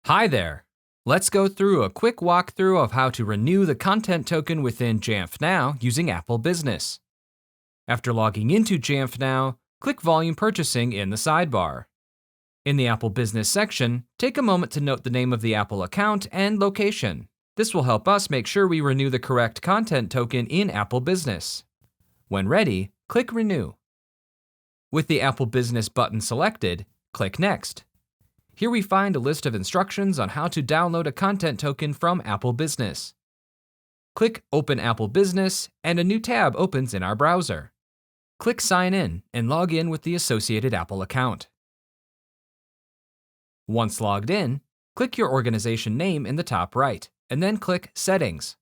Hi there! Let's go through a quick walkthrough of how to renew the content token within Jamf Now using Apple Business. After logging into Jamf Now, click Volume Purchasing in the sidebar. In the Apple Business section, take a moment to note the name of the Apple account and location. This will help us make sure we renew the correct content token in Apple Business. When ready, click Renew. With the Apple Business button selected, click Next. Here we find a list of instructions on how to download a content token from Apple Business. Click Open Apple Business and a new tab opens in our browser. Click Sign In and log in with the associated Apple account. Once logged in, click your organization name in the top right, and then click Settings.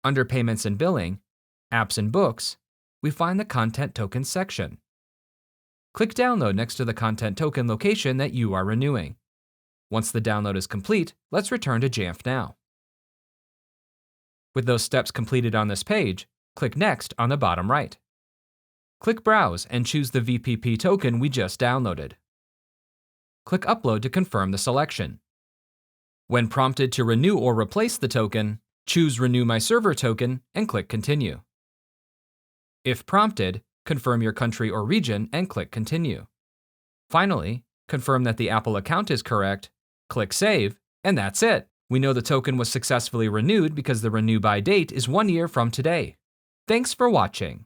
Under Payments and Billing, Apps and Books, we find the Content Tokens section. Click Download next to the content token location that you are renewing. Once the download is complete, let's return to Jamf Now. With those steps completed on this page, click Next on the bottom right. Click Browse and choose the VPP token we just downloaded. Click Upload to confirm the selection. When prompted to renew or replace the token, choose Renew My Server token and click Continue. If prompted, confirm your country or region and click Continue. Finally, confirm that the Apple account is correct, click Save, and that's it. We know the token was successfully renewed because the renew by date is 1 year from today. Thanks for watching.